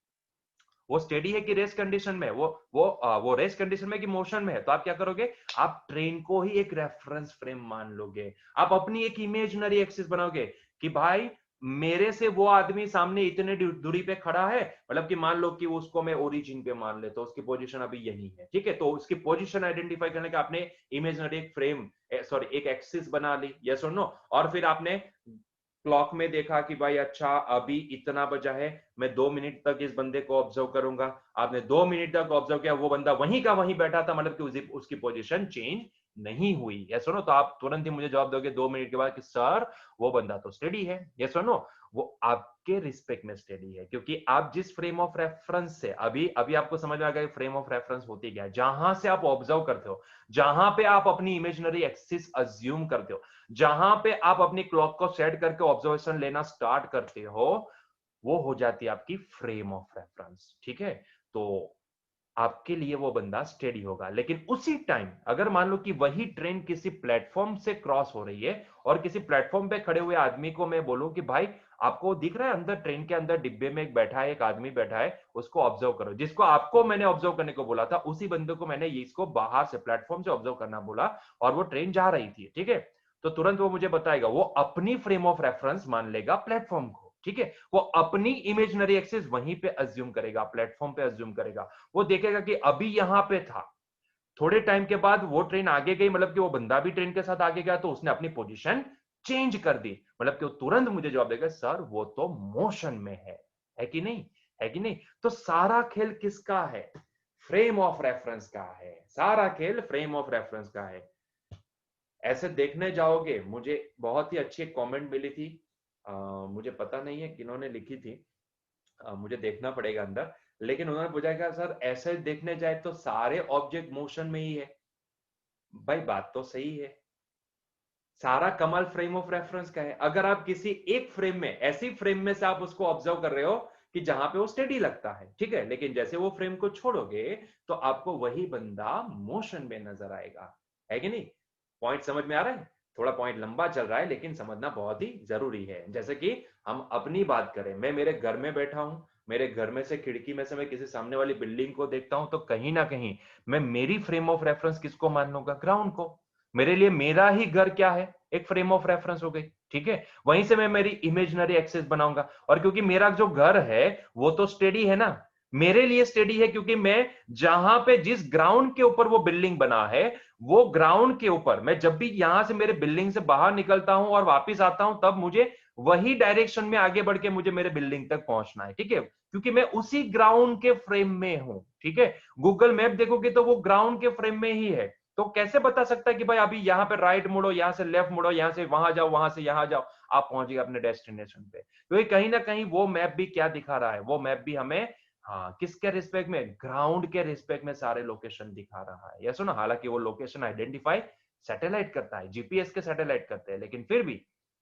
वो स्टेडी है कि रेस्ट कंडीशन में, वो रेस्ट कंडीशन में कि मोशन में है, तो आप क्या करोगे, आप ट्रेन को ही एक रेफरेंस फ्रेम मान लोगे, आप अपनी एक इमेजिनरी एक्सिस बनाओगे कि भाई मेरे से वो आदमी सामने इतने दूरी पे खड़ा है, मतलब कि मान लो कि उसको मैं ओरिजिन पे मान ले, तो उसकी पोजीशन अभी यही है, ठीक है। तो उसकी पोजीशन आइडेंटिफाई करने का आपने इमेजिनरी एक फ्रेम, सॉरी एक एक्सिस बना ली, यस और नो। और फिर आपने क्लॉक में देखा कि भाई अच्छा अभी इतना बजा है, मैं 2 मिनट तक इस बंदे को ऑब्जर्व करूंगा, आपने 2 मिनट तक ऑब्जर्व किया, वो बंदा वहीं का वहीं बैठा था, मतलब कि उसकी पोजीशन चेंज नहीं हुई, यस और नो। तो आप तुरंत ही मुझे जवाब दोगे 2 मिनट के बाद कि सर वो बंदा तो स्टेडी है, यस और नो। वो आपके रिस्पेक्ट में स्टेडी है, क्योंकि आप जिस फ्रेम ऑफ रेफरेंस से, अभी अभी आपको समझ में आ गया फ्रेम ऑफ रेफरेंस होती क्या है, जहां से आप ऑब्जर्व करते हो, जहां पे आप अपनी इमेजिनरी एक्सिस अज्यूम करते हो, जहां पे आप अपनी क्लॉक को सेट करके ऑब्जर्वेशन लेना स्टार्ट करते हो, वो हो जाती है आपकी फ्रेम ऑफ रेफरेंस, ठीक है। तो आपके लिए वो बंदा स्टेडी होगा। लेकिन उसी टाइम अगर मान लो कि वही ट्रेन किसी प्लेटफॉर्म से क्रॉस हो रही है, और किसी प्लेटफॉर्म पे खड़े हुए आदमी को मैं बोलूं कि भाई आपको दिख रहा है अंदर, ट्रेन के अंदर डिब्बे में एक बैठा है, एक आदमी बैठा है, उसको ऑब्जर्व करो, जिसको आपको मैंने ऑब्जर्व करने को बोला था, उसी बंदे को मैंने इसको बाहर से प्लेटफॉर्म से ऑब्जर्व करना बोला, और वो ट्रेन जा रही थी, ठीक है। तो तुरंत वो मुझे बताएगा, वो अपनी फ्रेम ऑफ रेफरेंस मान लेगा प्लेटफॉर्म को, ठीक है। वो अपनी इमेजिनरी एक्सिस वहीं पे अज्यूम करेगा, प्लेटफॉर्म पे अज्यूम करेगा। वो देखेगा कि अभी यहां पे था, थोड़े टाइम के बाद वो ट्रेन आगे गई, मतलब कि वो बंदा भी ट्रेन के साथ आगे गया, तो उसने अपनी पोजीशन चेंज कर दी, मतलब कि वो तुरंत मुझे जवाब देगा सर वो तो मोशन में है कि नहीं, है कि नहीं। तो सारा खेल किसका है, फ्रेम ऑफ रेफरेंस का है, सारा खेल फ्रेम ऑफ रेफरेंस का है। ऐसे देखने जाओगे, मुझे बहुत ही अच्छी कमेंट मिली थी, मुझे पता नहीं है किन्होंने लिखी थी, मुझे देखना पड़ेगा अंदर, लेकिन उन्होंने पूछा कि सर ऐसे देखने जाए तो सारे ऑब्जेक्ट मोशन में ही है। भाई बात तो सही है, सारा कमाल फ्रेम ऑफ रेफरेंस का है। अगर आप किसी एक फ्रेम में, ऐसी फ्रेम में से आप उसको ऑब्जर्व कर रहे हो कि जहां पे वो स्टेडी लगता है, ठीक है, लेकिन जैसे वो फ्रेम को छोड़ोगे तो आपको वही बंदा मोशन में नजर आएगा, है कि नहीं? पॉइंट समझ में आ रहा है? थोड़ा पॉइंट लंबा चल रहा है लेकिन समझना बहुत ही जरूरी है। जैसे कि हम अपनी बात करें, मैं मेरे घर में बैठा हूं, मेरे घर में से खिड़की में से मैं किसी सामने वाली बिल्डिंग को देखता हूं, तो कहीं ना कहीं मैं मेरी फ्रेम ऑफ रेफरेंस किसको मान लूंगा? ग्राउंड को। मेरे लिए मेरा ही घर क्या है? एक फ्रेम ऑफ रेफरेंस हो गई, ठीक है। वहीं से मैं मेरी इमेजिनरी एक्सेस बनाऊंगा, और क्योंकि मेरा जो घर है वो तो स्टेडी है ना, मेरे लिए स्टेडी है, क्योंकि मैं जहां पे जिस ग्राउंड के ऊपर वो बिल्डिंग बना है, वो ग्राउंड के ऊपर मैं जब भी यहां से मेरे बिल्डिंग से बाहर निकलता हूं और वापस आता हूं, तब मुझे वही डायरेक्शन में आगे बढ़ के मुझे मेरे बिल्डिंग तक पहुंचना है, ठीक है, क्योंकि मैं उसी ग्राउंड के फ्रेम में हूं, ठीक है। गूगल मैप देखोगे तो वो ग्राउंड के फ्रेम में ही है, तो कैसे बता सकता है कि भाई अभी यहाँ पे राइट मुड़ो, यहाँ से लेफ्ट मुड़ो, यहाँ से वहां जाओ, वहां से यहाँ जाओ, आप पहुंच गए अपने डेस्टिनेशन पे? क्योंकि कहीं ना कहीं वो मैप भी क्या दिखा रहा है? वो मैप भी हमें, हाँ, किसके रिस्पेक्ट में? ग्राउंड के रिस्पेक्ट में सारे लोकेशन दिखा रहा है। यस, सुनो, हालांकि वो लोकेशन आइडेंटिफाई सैटेलाइट करता है, जीपीएस के सैटेलाइट करते हैं, लेकिन फिर भी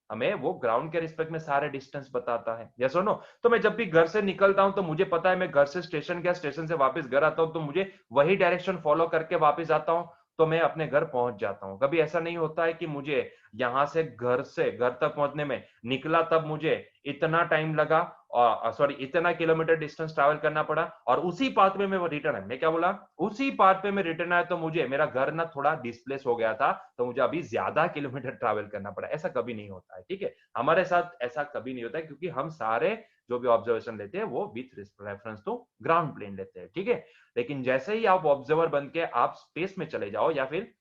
हमें वो ग्राउंड के रिस्पेक्ट में सारे डिस्टेंस बताता है। यस और नो? तो मैं जब भी घर से निकलता हूं तो मुझे पता है मैं घर से स्टेशन गया, स्टेशन से वापस घर आता हूं, तो मुझे वही डायरेक्शन फॉलो करके वापस आता हूं, तो मैं अपने घर पहुंच जाता हूं। कभी ऐसा नहीं होता है कि मुझे यहां से घर तक पहुंचने में निकला तब मुझे इतना टाइम लगा, और सॉरी इतना किलोमीटर डिस्टेंस ट्रैवल करना पड़ा, और उसी पाथ में मैं रिटर्न है, मैं क्या बोला, उसी पाथ पे मैं रिटर्न आया, तो मुझे मेरा घर ना थोड़ा डिस्प्लेस हो गया था, तो मुझे अभी ज्यादा किलोमीटर ट्रैवल करना पड़ा। ऐसा कभी नहीं होता है, ठीक है, हमारे साथ ऐसा कभी नहीं होता है, क्योंकि हम सारे जो भी ऑब्जर्वेशन लेते हैं वो with reference to ground plane लेते हैं, ठीक है। लेकिन जैसे ही आप ऑब्जर्वर बन के आप स्पेस में चले जाओ, या फिर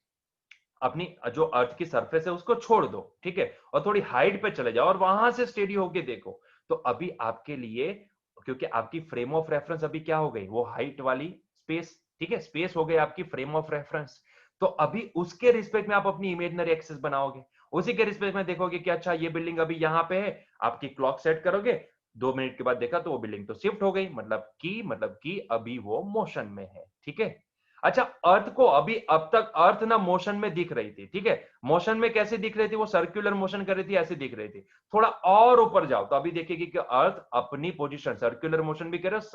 अपनी जो अर्थ की सरफेस है उसको छोड़ दो, ठीक है, और थोड़ी हाइट पे चले जाओ और वहां से स्टेडी होके देखो, तो अभी आपके लिए, क्योंकि आपकी फ्रेम ऑफ रेफरेंस अभी क्या हो गई? वो हाइट वाली स्पेस, ठीक है, स्पेस हो गई आपकी फ्रेम ऑफ रेफरेंस। तो अभी उसके रिस्पेक्ट में आप अपनी इमेजिनरी एक्सेस बनाओगे, उसी के रिस्पेक्ट में देखोगे कि अच्छा ये बिल्डिंग अभी यहाँ पे है, आपकी क्लॉक सेट करोगे, 2 मिनट के बाद देखा तो वो बिल्डिंग तो शिफ्ट हो गई, मतलब कि अभी वो मोशन में है, ठीक है। अच्छा, अर्थ को अभी, अब तक अर्थ ना मोशन में दिख रही थी, ठीक है, मोशन में कैसे दिख रही थी? वो सर्कुलर मोशन कर रही थी, ऐसे दिख रही थी। थोड़ा और ऊपर जाओ तो अभी देखेगी कि अर्थ अपनी पोजीशन सर्कुलर मोशन भी कर रही है,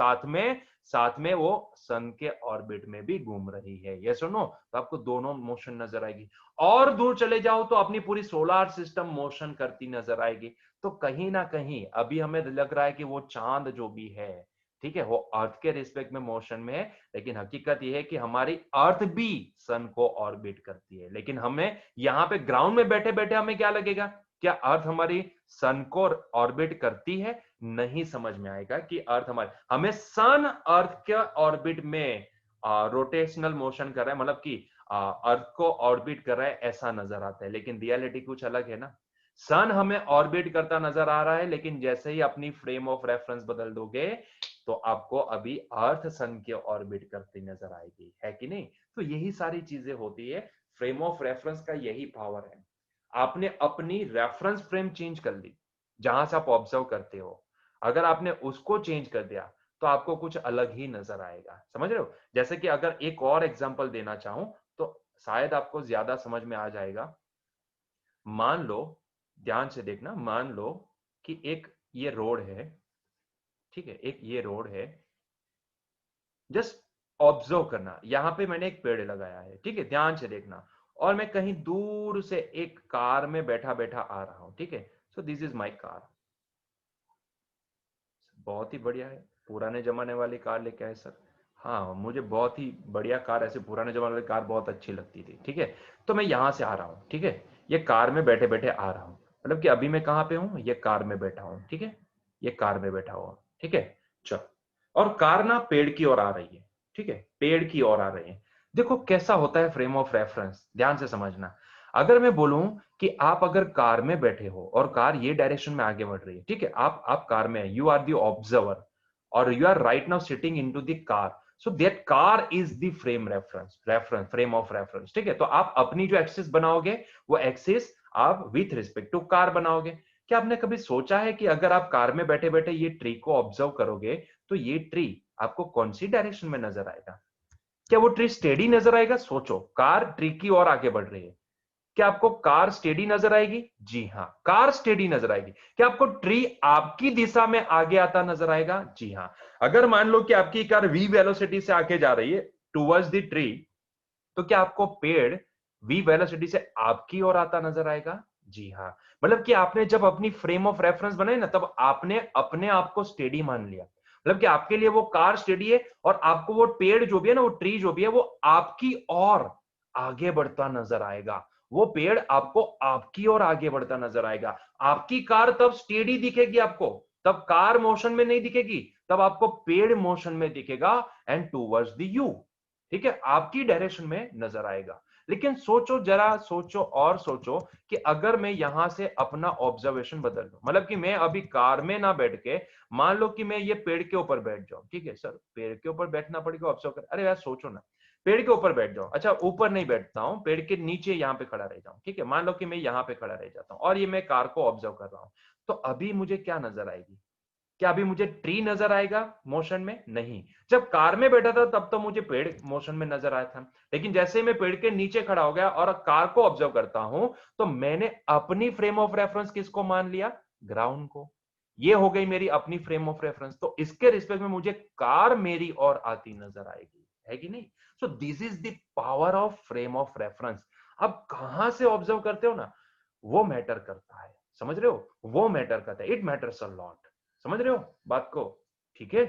साथ में वो सन के ऑर्बिट में भी घूम रही है। यस और नो? तो आपको दोनों मोशन नजर आएगी। और दूर चले जाओ तो अपनी पूरी सोलर सिस्टम मोशन करती नजर आएगी। तो कहीं ना कहीं अभी हमें लग रहा है कि वो चांद जो भी है, ठीक है, वो अर्थ के रिस्पेक्ट में मोशन में है, लेकिन हकीकत यह है कि हमारी अर्थ भी सन को ऑर्बिट करती है। लेकिन हमें यहाँ पे ग्राउंड में बैठे बैठे हमें क्या लगेगा? क्या अर्थ हमारी सन को ऑर्बिट करती है? नहीं समझ में आएगा कि अर्थ हमारे, हमें सन अर्थ के ऑर्बिट में रोटेशनल मोशन कर रहा है, मतलब कि अर्थ को ऑर्बिट कर रहा है, ऐसा नजर आता है, लेकिन रियलिटी कुछ अलग है ना। सन हमें ऑर्बिट करता नजर आ रहा है, लेकिन जैसे ही अपनी फ्रेम ऑफ रेफरेंस बदल दोगे तो आपको अभी अर्थ सन के ऑर्बिट करती नजर आएगी, है कि नहीं? तो यही सारी चीजें होती है, फ्रेम ऑफ रेफरेंस का यही पावर है। आपने अपनी रेफरेंस फ्रेम चेंज कर ली, जहां से आप ऑब्जर्व करते हो, अगर आपने उसको चेंज कर दिया तो आपको कुछ अलग ही नजर आएगा। समझ रहे हो? जैसे कि अगर एक और एग्जांपल देना चाहूं तो शायद आपको ज्यादा समझ में आ जाएगा। मान लो, ध्यान से देखना, मान लो कि एक ये रोड है, ठीक है, एक ये रोड है, जस्ट ऑब्जर्व करना, यहां पे मैंने एक पेड़ लगाया है, ठीक है, ध्यान से देखना, और मैं कहीं दूर से एक कार में बैठा बैठा आ रहा हूं, ठीक है। So this is my car, बहुत ही बढ़िया है, पुराने जमाने वाली कार लेके आए सर। हाँ, मुझे बहुत ही बढ़िया कार, ऐसे पुराने जमाने वाली कार बहुत अच्छी लगती थी, ठीक है। तो मैं यहां से आ रहा हूँ, ठीक है, ये कार में बैठे बैठे आ रहा हूँ, मतलब कि अभी मैं कहाँ पे हूँ? ये कार में बैठा हूँ, ठीक है, ये कार में बैठा हुआ, ठीक है। चल, और कार ना पेड़ की ओर आ रही है, ठीक है, पेड़ की ओर आ रही है। देखो कैसा होता है फ्रेम ऑफ रेफरेंस, ध्यान से समझना। अगर मैं बोलूं कि आप अगर कार में बैठे हो और कार ये डायरेक्शन में आगे बढ़ रही है, ठीक है, आप कार में, यू आर द ऑब्जर्वर, और you are right now sitting into the car, so that car is the frame of reference, ठीक है। तो आप अपनी जो एक्सिस बनाओगे, वो एक्सिस आप विथ रिस्पेक्ट टू कार बनाओगे। क्या आपने कभी सोचा है कि अगर आप कार में बैठे बैठे ये ट्री को ऑब्जर्व करोगे तो ये ट्री आपको कौन सी डायरेक्शन में नजर आएगा? क्या वो ट्री स्टेडी नजर आएगा? सोचो, कार ट्री की ओर आगे बढ़ रही है, क्या आपको कार स्टेडी नजर आएगी? जी हाँ, कार स्टेडी नजर आएगी। क्या आपको ट्री आपकी दिशा में आगे आता नजर आएगा? जी हाँ। अगर मान लो कि आपकी कार वी वेलोसिटी से आगे जा रही है टुवर्ड्स द ट्री, तो क्या आपको पेड़ वी वेलोसिटी से आपकी ओर आता नजर आएगा? जी हाँ। मतलब कि आपने जब अपनी फ्रेम ऑफ रेफरेंस बनाई ना, तब आपने अपने आप को स्टेडी मान लिया। मतलब कि आपके लिए वो कार स्टेडी है और आपको वो पेड़ जो भी है ना, वो ट्री जो भी है, वो आपकी ओर आगे बढ़ता नजर आएगा। वो पेड़ आपको आपकी ओर आगे बढ़ता नजर आएगा। आपकी कार तब स्टेडी दिखेगी आपको, तब कार मोशन में नहीं दिखेगी, तब आपको पेड़ मोशन में दिखेगा एंड टूवर्ड्स द यू। ठीक है, आपकी डायरेक्शन में नजर आएगा। लेकिन सोचो, जरा सोचो और सोचो कि अगर मैं यहां से अपना ऑब्जर्वेशन बदल लूं, मतलब कि मैं अभी कार में ना बैठ के, मान लो कि मैं ये पेड़ के ऊपर बैठ जाऊं। ठीक है सर, पेड़ के ऊपर बैठना पड़ेगा ऑब्जर्व कर, अरे यार सोचो ना, पेड़ के ऊपर बैठ जाओ। अच्छा, ऊपर नहीं बैठता हूं, पेड़ के नीचे यहां पे खड़ा रह जाऊं। ठीक है, मान लो कि मैं यहां पे खड़ा रह जाता हूं और ये मैं कार को ऑब्जर्व कर रहा हूं, तो अभी मुझे क्या नजर आएगी? क्या अभी मुझे ट्री नजर आएगा मोशन में? नहीं। जब कार में बैठा था तब तो मुझे पेड़ मोशन में नजर आया था, लेकिन जैसे ही मैं पेड़ के नीचे खड़ा हो गया और कार को ऑब्जर्व करता हूं, तो मैंने अपनी फ्रेम ऑफ रेफरेंस किसको मान लिया? ग्राउंड को। ये हो गई मेरी अपनी फ्रेम ऑफ रेफरेंस, तो इसके रिस्पेक्ट में मुझे कार मेरी और आती नजर आएगी, है कि नहीं? So this is the power of frame of reference. अब कहां से ऑब्जर्व करते हो ना, वो मैटर करता है। समझ रहे हो? वो मैटर करता है, इट मैटर्स अ लॉट। समझ रहे हो बात को? ठीक है,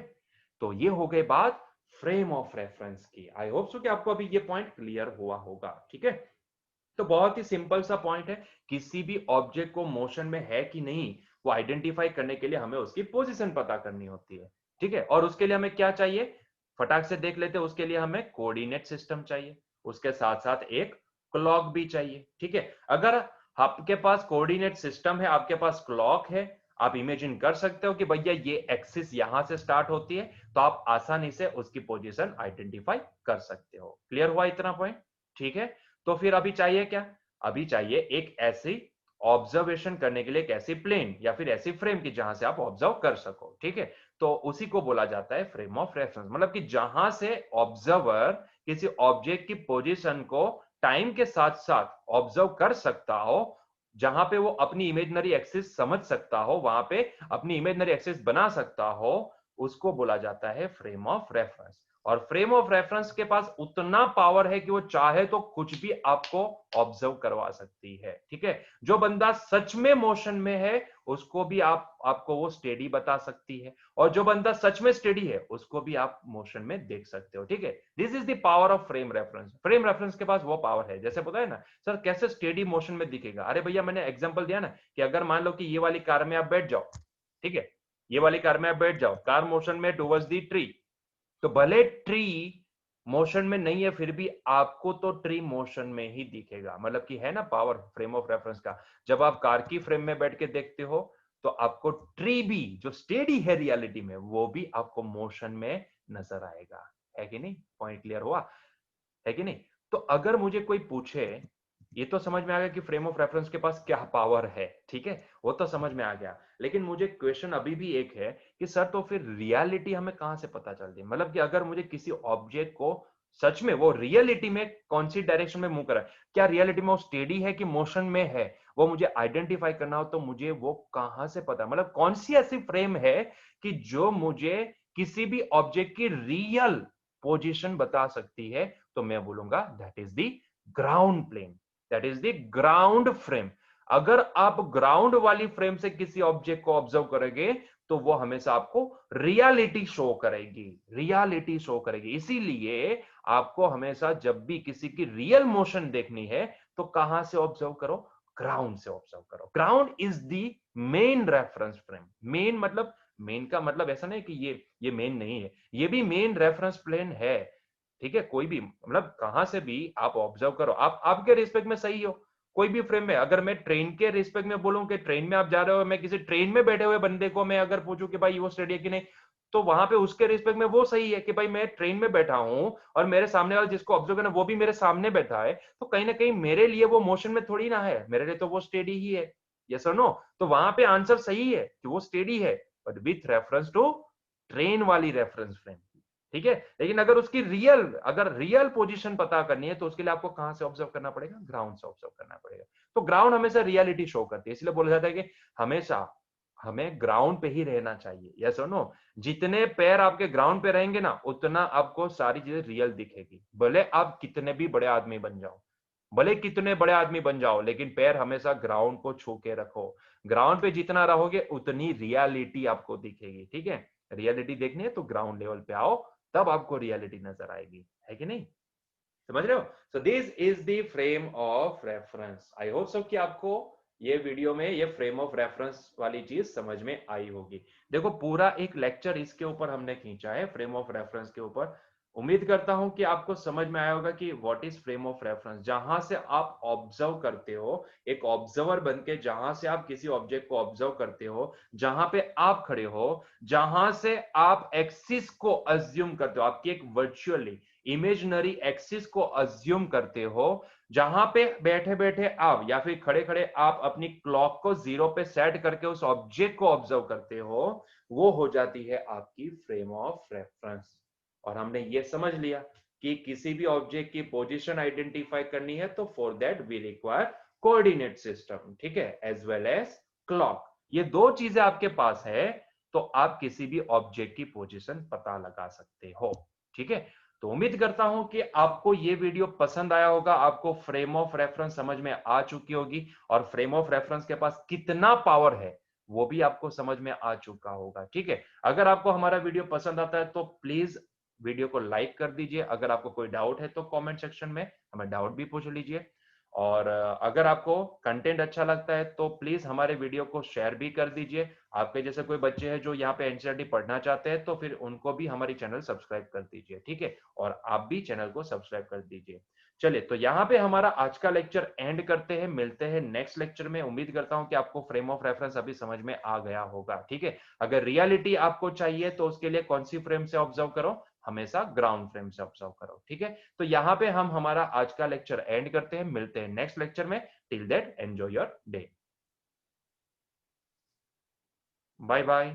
तो ये हो गई बात फ्रेम ऑफ रेफरेंस की। आई होप सो कि आपको अभी ये पॉइंट क्लियर हुआ होगा। ठीक है, तो बहुत ही सिंपल सा पॉइंट है, किसी भी ऑब्जेक्ट को मोशन में है कि नहीं, वो आइडेंटिफाई करने के लिए हमें उसकी पोजीशन पता करनी होती है। ठीक है, और उसके लिए हमें क्या चाहिए, फटाक से देख लेते हैं। उसके लिए हमें कोऑर्डिनेट सिस्टम चाहिए, उसके साथ साथ एक क्लॉक भी चाहिए। ठीक है, अगर आपके पास कोऑर्डिनेट सिस्टम है, आपके पास क्लॉक है, आप इमेजिन कर सकते हो कि भैया ये एक्सिस यहां से स्टार्ट होती है, तो आप आसानी से उसकी पोजीशन आइडेंटिफाई कर सकते हो। क्लियर हुआ इतना पॉइंट? ठीक है, तो फिर अभी चाहिए क्या? अभी चाहिए एक ऐसी ऑब्जर्वेशन करने के लिए एक ऐसी प्लेन या फिर ऐसी फ्रेम की जहां से आप ऑब्जर्व कर सको। ठीक है, तो उसी को बोला जाता है फ्रेम ऑफ रेफरेंस। मतलब कि जहां से ऑब्जर्वर किसी ऑब्जेक्ट की पोजीशन को टाइम के साथ साथ ऑब्जर्व कर सकता हो, जहां पे वो अपनी इमेजिनरी एक्सिस समझ सकता हो, वहां पे अपनी इमेजिनरी एक्सिस बना सकता हो, उसको बोला जाता है फ्रेम ऑफ रेफरेंस। और फ्रेम ऑफ रेफरेंस के पास उतना पावर है कि वो चाहे तो कुछ भी आपको ऑब्जर्व करवा सकती है। ठीक है, जो बंदा सच में मोशन में है उसको भी आपको वो स्टेडी बता सकती है, और जो बंदा सच में स्टेडी है उसको भी आप मोशन में देख सकते हो। ठीक है, this is the power of frame reference. Frame reference के पास वो पावर है। जैसे पता है ना सर, कैसे स्टेडी मोशन में दिखेगा? अरे भैया, मैंने एग्जांपल दिया ना कि अगर मान लो कि ये वाली कार में आप बैठ जाओ, ठीक है, ये वाली कार में आप बैठ जाओ, कार मोशन में टुवर्ड्स दी ट्री, तो भले ट्री मोशन में नहीं है फिर भी आपको तो ट्री मोशन में ही दिखेगा। मतलब कि है ना पावर फ्रेम ऑफ रेफरेंस का। जब आप कार की फ्रेम में बैठ के देखते हो तो आपको ट्री भी जो स्टेडी है रियलिटी में, वो भी आपको मोशन में नजर आएगा। है कि नहीं? पॉइंट क्लियर हुआ? है कि नहीं? तो अगर मुझे कोई पूछे, ये तो समझ में आ गया कि फ्रेम ऑफ रेफरेंस के पास क्या पावर है। ठीक है, वो तो समझ में आ गया, लेकिन मुझे क्वेश्चन अभी भी एक है कि सर तो फिर रियलिटी हमें कहां से पता चलती है? मतलब कि अगर मुझे किसी ऑब्जेक्ट को सच में वो रियलिटी में कौन सी डायरेक्शन में मूव कर रहा है, क्या रियलिटी में वो स्टेडी है कि मोशन में है, वो मुझे आइडेंटिफाई करना हो, तो मुझे वो कहां से पता? मतलब कौन सी ऐसी फ्रेम है कि जो मुझे किसी भी ऑब्जेक्ट की रियल पोजीशन बता सकती है? तो मैं बोलूंगा that is the ground plane, that is the ground frame. अगर आप ग्राउंड वाली फ्रेम से किसी ऑब्जेक्ट को ऑब्जर्व करेंगे तो वो हमेशा आपको रियलिटी शो करेगी, रियलिटी शो करेगी। इसीलिए आपको हमेशा जब भी किसी की रियल मोशन देखनी है तो कहां से ऑब्जर्व करो? ग्राउंड से ऑब्जर्व करो। Ground is the main reference frame. Main मतलब, मेन का मतलब ऐसा नहीं कि ये मेन नहीं है, ये भी मेन रेफरेंस प्लेन है। ठीक है, कोई भी मतलब कहां से भी आप ऑब्जर्व करो, आप आपके रिस्पेक्ट में सही हो। कोई भी फ्रेम में, अगर मैं ट्रेन के रिस्पेक्ट में बोलूं कि ट्रेन में आप जा रहे हो, मैं किसी ट्रेन में बैठे हुए बंदे को मैं अगर पूछूं कि भाई वो स्टडी है कि नहीं, तो वहां पे उसके रिस्पेक्ट में वो सही है कि भाई मैं ट्रेन में बैठा हूं और मेरे सामने वाला जिसको ऑब्जर्व करना वो भी मेरे सामने बैठा है, तो कहीं ना कहीं मेरे लिए वो मोशन में थोड़ी ना है, मेरे लिए तो वो स्टेडी ही है। यस और नो? तो वहां पे आंसर सही है कि वो स्टेडी है, but with reference to train वाली रेफरेंस फ्रेम। ठीक है। लेकिन अगर रियल पोजीशन पता करनी है तो उसके लिए आपको कहां से ऑब्जर्व करना पड़ेगा, ग्राउंड से ऑब्जर्व करना पड़ेगा। तो ग्राउंड हमेशा रियलिटी शो करती है, इसलिए बोला जाता है कि हमेशा हमें ग्राउंड पे ही रहना चाहिए। यस और नो? जितने पैर आपके ग्राउंड पे रहेंगे ना, उतना आपको सारी चीजें रियल दिखेगी। भले आप कितने भी बड़े आदमी बन जाओ, लेकिन पैर हमेशा ग्राउंड को छू के रखो। ग्राउंड पे जितना रहोगे उतनी रियलिटी आपको दिखेगी। ठीक है, रियलिटी देखनी है तो ग्राउंड लेवल पे आओ, तब आपको रियलिटी नजर आएगी, है कि नहीं? समझ रहे हो? So this is the frame of reference. I hope so कि आपको ये वीडियो में ये फ्रेम ऑफ रेफरेंस वाली चीज समझ में आई होगी। देखो, पूरा एक लेक्चर इसके ऊपर हमने खींचा है, फ्रेम ऑफ रेफरेंस के ऊपर। उम्मीद करता हूं कि आपको समझ में आया होगा कि what is frame of reference. जहां से आप ऑब्जर्व करते हो, एक ऑब्जर्वर बन के जहां से आप किसी ऑब्जेक्ट को ऑब्जर्व करते हो, जहां पे आप खड़े हो, जहां से आप एक्सिस को अज्यूम करते हो, आपकी एक वर्चुअली इमेजिनरी एक्सिस को अज्यूम करते हो, जहां पे बैठे बैठे आप या फिर खड़े खड़े आप अपनी क्लॉक को 0 पे सेट करके उस ऑब्जेक्ट को ऑब्जर्व करते हो, वो हो जाती है आपकी फ्रेम ऑफ रेफरेंस। और हमने ये समझ लिया कि किसी भी ऑब्जेक्ट की पोजीशन आइडेंटिफाई करनी है तो for that we require coordinate system, ठीक है, एज वेल एज क्लॉक। ये दो चीजें आपके पास है तो आप किसी भी ऑब्जेक्ट की पोजीशन पता लगा सकते हो। ठीक है, तो उम्मीद करता हूं कि आपको ये वीडियो पसंद आया होगा, आपको फ्रेम ऑफ रेफरेंस समझ में आ चुकी होगी, और फ्रेम ऑफ रेफरेंस के पास कितना पावर है वो भी आपको समझ में आ चुका होगा। ठीक है, अगर आपको हमारा वीडियो पसंद आता है तो प्लीज वीडियो को लाइक कर दीजिए। अगर आपको कोई डाउट है तो कमेंट सेक्शन में हमें डाउट भी पूछ लीजिए। और अगर आपको कंटेंट अच्छा लगता है तो प्लीज हमारे वीडियो को शेयर भी कर दीजिए। आपके जैसे कोई बच्चे हैं जो यहाँ पे एनसीईआरटी पढ़ना चाहते हैं तो फिर उनको भी हमारी चैनल सब्सक्राइब कर दीजिए। ठीक है, और आप भी चैनल को सब्सक्राइब कर दीजिए। चलिए, तो यहाँ पे हमारा आज का लेक्चर एंड करते हैं, मिलते हैं नेक्स्ट लेक्चर में। उम्मीद करता हूँ कि आपको फ्रेम ऑफ रेफरेंस अभी समझ में आ गया होगा। ठीक है, अगर रियलिटी आपको चाहिए तो उसके लिए कौन सी फ्रेम से ऑब्जर्व करो, हमेशा ग्राउंड फ्रेम से ऑब्जर्व करो। ठीक है, तो यहाँ पे हम हमारा आज का लेक्चर एंड करते हैं, मिलते हैं नेक्स्ट लेक्चर में। Till that enjoy your day, bye bye.